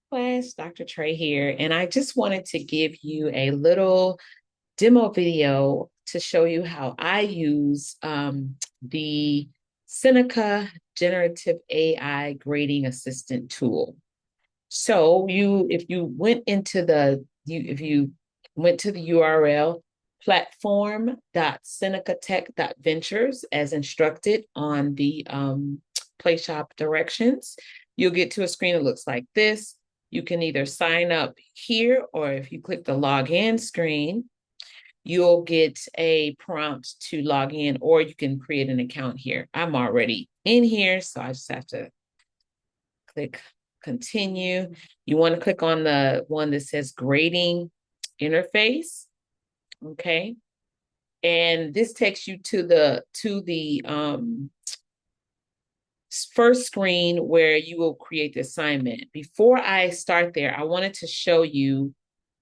Class, Dr. Trey here, and I just wanted to give you a little demo video to show you how I use the Seneca Generative AI Grading Assistant tool. So if you went into if you went to the URL platform.senecatech.ventures as instructed on the Play Shop directions, you'll get to a screen that looks like this. You can either sign up here, or if you click the login screen, you'll get a prompt to log in, or you can create an account here. I'm already in here, so I just have to click continue. You want to click on the one that says grading interface. Okay. And this takes you to the first screen where you will create the assignment. Before I start there, I wanted to show you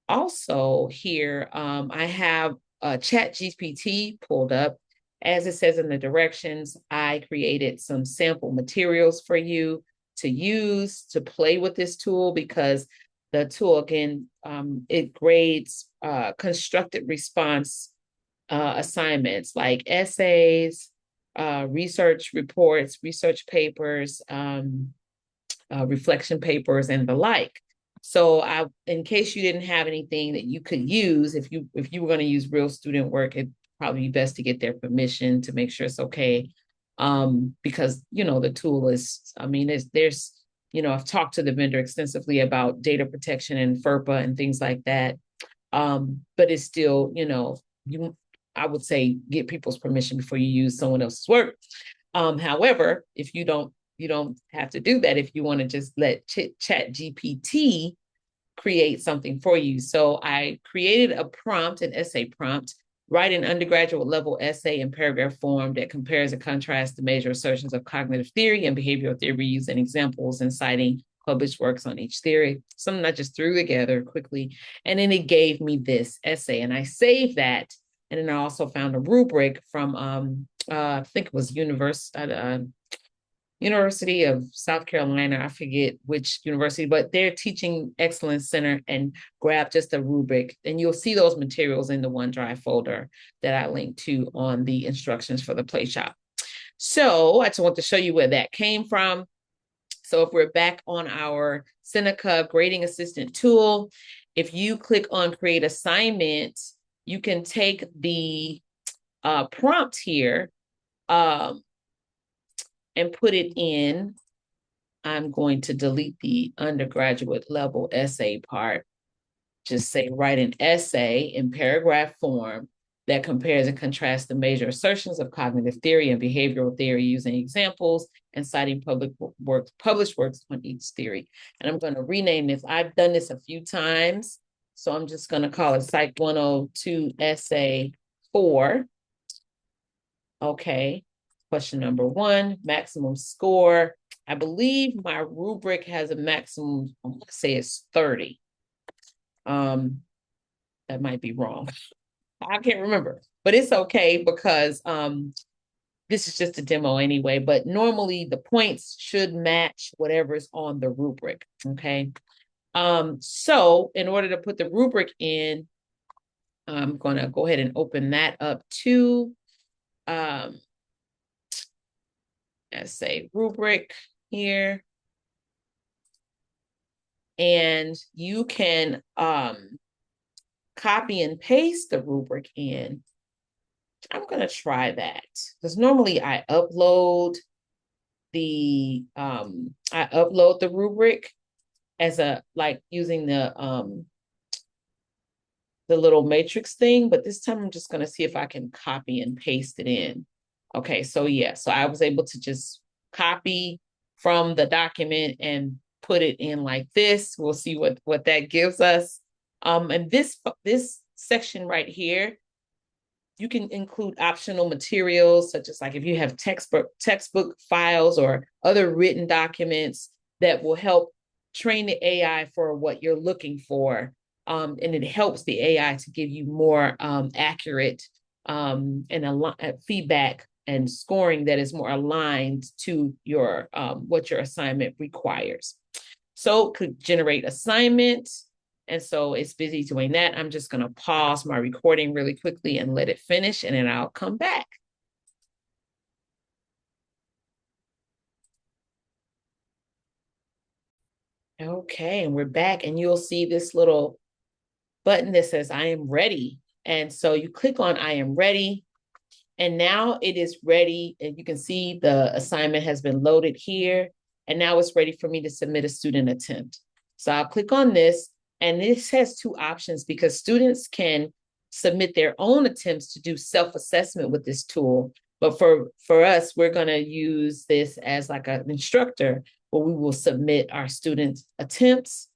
also here, I have Chat GPT pulled up. As it says in the directions, I created some sample materials for you to use to play with this tool, because the tool, again, it grades constructed response assignments like essays, research reports, research papers, reflection papers, and the like. So in case you didn't have anything that you could use, if you were going to use real student work, it'd probably be best to get their permission to make sure it's okay. Because, the tool is, there's, I've talked to the vendor extensively about data protection and FERPA and things like that. But it's still, I would say get people's permission before you use someone else's work. However, if you don't have to do that if you want to just let Chat GPT create something for you. So I created a prompt, an essay prompt. Write an undergraduate level essay in paragraph form that compares and contrasts the major assertions of cognitive theory and behavioral theory using examples and citing published works on each theory. Something I just threw together quickly. And then it gave me this essay, and I saved that. And then I also found a rubric from, I think it was University of South Carolina. I forget which university, but their teaching excellence center, and grab just a rubric, and you'll see those materials in the OneDrive folder that I linked to on the instructions for the Play Shop. So I just want to show you where that came from. So if we're back on our Seneca Grading Assistant tool, if you click on Create Assignment, you can take the prompt here and put it in. I'm going to delete the undergraduate level essay part. Just say, write an essay in paragraph form that compares and contrasts the major assertions of cognitive theory and behavioral theory using examples and citing published works on each theory. And I'm going to rename this. I've done this a few times, so I'm just going to call it Psych 102 Essay 4. Okay. Question number 1, maximum score. I believe my rubric has a maximum, I'm going to say it's 30. That might be wrong. I can't remember, but it's okay, because this is just a demo anyway, but normally the points should match whatever's on the rubric, okay? So in order to put the rubric in, I'm going to go ahead and open that up to essay rubric here. And you can copy and paste the rubric in. I'm going to try that, because normally I upload the rubric as using the little matrix thing, but this time I'm just going to see if I can copy and paste it in. Okay, so yeah, so I was able to just copy from the document and put it in like this. We'll see what that gives us. And this section right here, you can include optional materials, such as like if you have textbook files or other written documents that will help train the AI for what you're looking for. And it helps the AI to give you more accurate and feedback and scoring that is more aligned to your what your assignment requires. So could generate assignments. And so it's busy doing that. I'm just going to pause my recording really quickly and let it finish, and then I'll come back. Okay, and we're back, and you'll see this little button that says I am ready. And so you click on I am ready, and now it is ready. And you can see the assignment has been loaded here, and now it's ready for me to submit a student attempt. So I'll click on this, and this has two options because students can submit their own attempts to do self-assessment with this tool. But for us, we're going to use this as like an instructor where we will submit our students' attempts.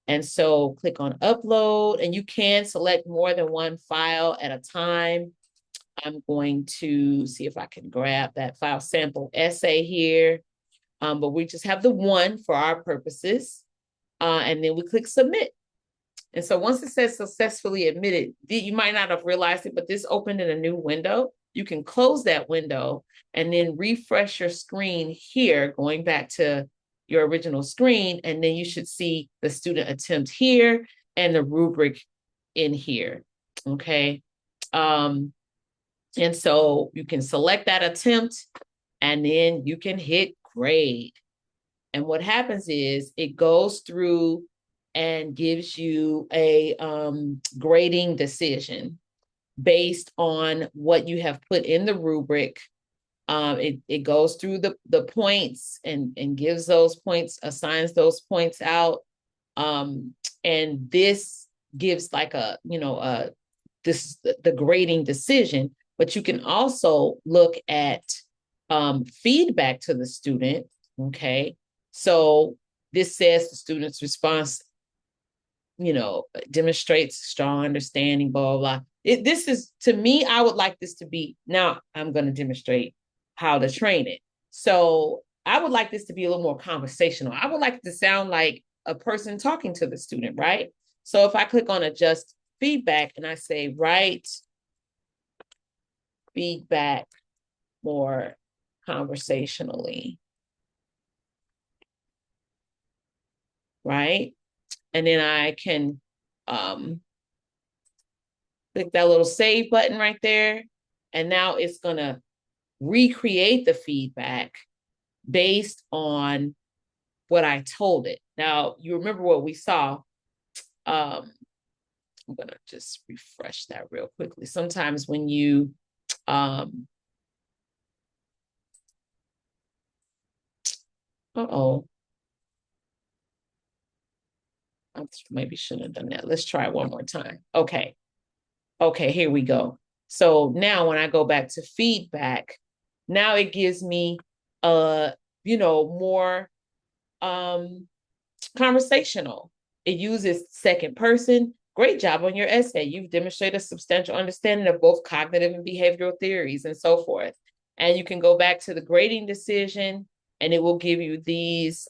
And so click on upload, and you can select more than one file at a time. I'm going to see if I can grab that file sample essay here. But we just have the one for our purposes. And then we click submit. And so once it says successfully admitted, you might not have realized it, but this opened in a new window. You can close that window and then refresh your screen here, going back to your original screen. And then you should see the student attempt here and the rubric in here. Okay. And so you can select that attempt, and then you can hit grade. And what happens is it goes through and gives you a grading decision based on what you have put in the rubric. It goes through the points and gives those points, assigns those points out. And this gives like the grading decision. But you can also look at feedback to the student, okay? So this says the student's response, demonstrates strong understanding, blah, blah, blah. This is, to me, I would like this to be, now I'm going to demonstrate how to train it. So I would like this to be a little more conversational. I would like it to sound like a person talking to the student, right? So if I click on adjust feedback and I say, write feedback more conversationally, right? And then I can click that little save button right there. And now it's going to recreate the feedback based on what I told it. Now, you remember what we saw. I'm going to just refresh that real quickly. Sometimes when you uh-oh. I maybe shouldn't have done that. Let's try it one more time. Okay. Okay, here we go. So now when I go back to feedback, now it gives me more conversational. It uses second person. Great job on your essay. You've demonstrated a substantial understanding of both cognitive and behavioral theories and so forth. And you can go back to the grading decision, and it will give you these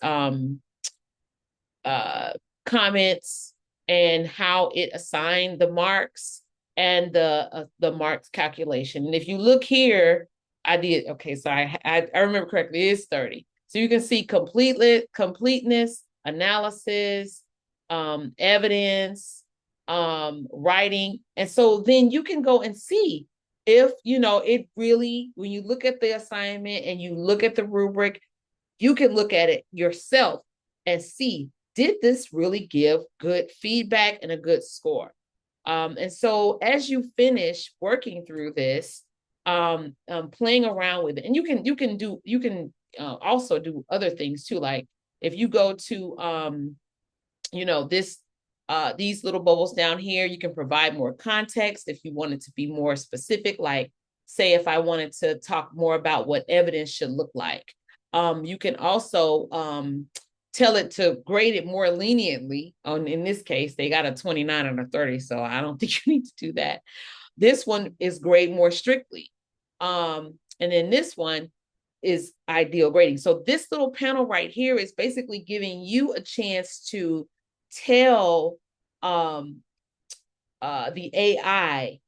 comments and how it assigned the marks and the marks calculation. And if you look here, I did, okay, so I remember correctly, it is 30. So you can see completeness, analysis, evidence, writing. And so then you can go and see if, it really, when you look at the assignment and you look at the rubric, you can look at it yourself and see, did this really give good feedback and a good score? And so as you finish working through this, playing around with it, and you can also do other things too. Like if you go to, these little bubbles down here, you can provide more context if you wanted to be more specific. Like say if I wanted to talk more about what evidence should look like. You can also tell it to grade it more leniently. In this case, they got a 29 and a 30, so I don't think you need to do that. This one is grade more strictly. And then this one is ideal grading. So this little panel right here is basically giving you a chance to tell the AI,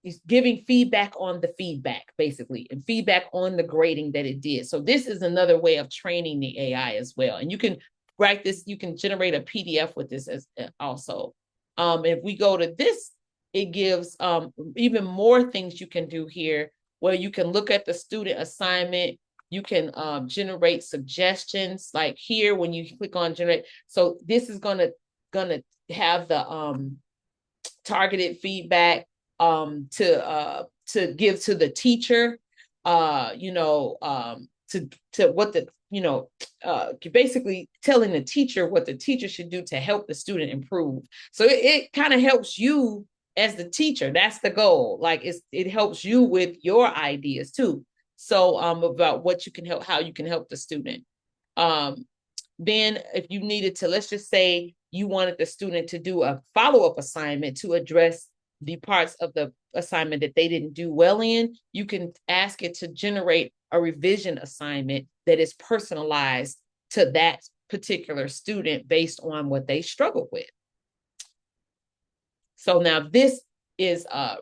is giving feedback on the feedback, basically, and feedback on the grading that it did. So this is another way of training the AI as well. And you can write this, you can generate a PDF with this as also. If we go to this, it gives even more things you can do here, where you can look at the student assignment. You can generate suggestions, like here when you click on generate. So this is gonna have the targeted feedback to give to the teacher, to what the basically telling the teacher what the teacher should do to help the student improve. So it kind of helps you as the teacher. That's the goal. Like it helps you with your ideas too. So about what you can help, how you can help the student. Then if you needed to, let's just say you wanted the student to do a follow-up assignment to address the parts of the assignment that they didn't do well in, you can ask it to generate a revision assignment that is personalized to that particular student based on what they struggled with. So now this is the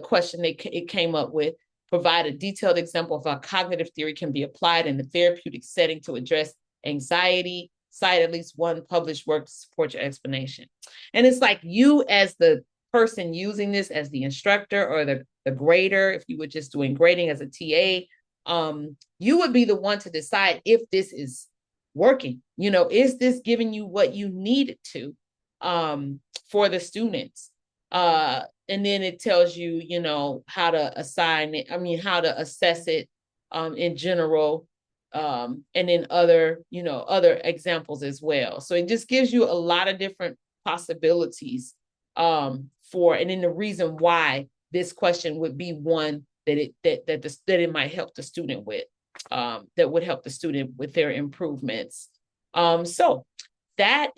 question it came up with. Provide a detailed example of how cognitive theory can be applied in the therapeutic setting to address anxiety. Cite at least one published work to support your explanation. And it's like you as the person using this, as the instructor or the grader, if you were just doing grading as a TA, you would be the one to decide if this is working. Is this giving you what you need it to for the students? And then it tells you, how to assign it. How to assess it in general, and then other examples as well. So it just gives you a lot of different possibilities and then the reason why this question would be one that it might help the student with, that would help the student with their improvements. So that's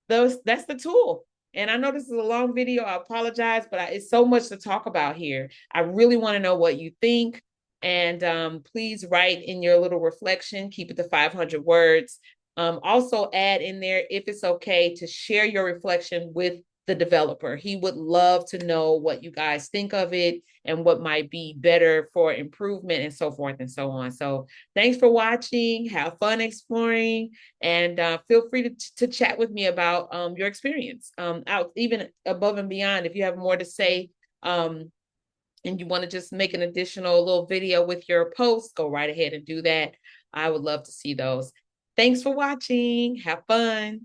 the tool. And I know this is a long video. I apologize, but it's so much to talk about here. I really want to know what you think. And please write in your little reflection. Keep it to 500 words. Also add in there, if it's okay, to share your reflection with the developer. He would love to know what you guys think of it and what might be better for improvement and so forth and so on. So thanks for watching. Have fun exploring, and feel free to chat with me about your experience out even above and beyond. If you have more to say and you want to just make an additional little video with your post, go right ahead and do that. I would love to see those. Thanks for watching. Have fun.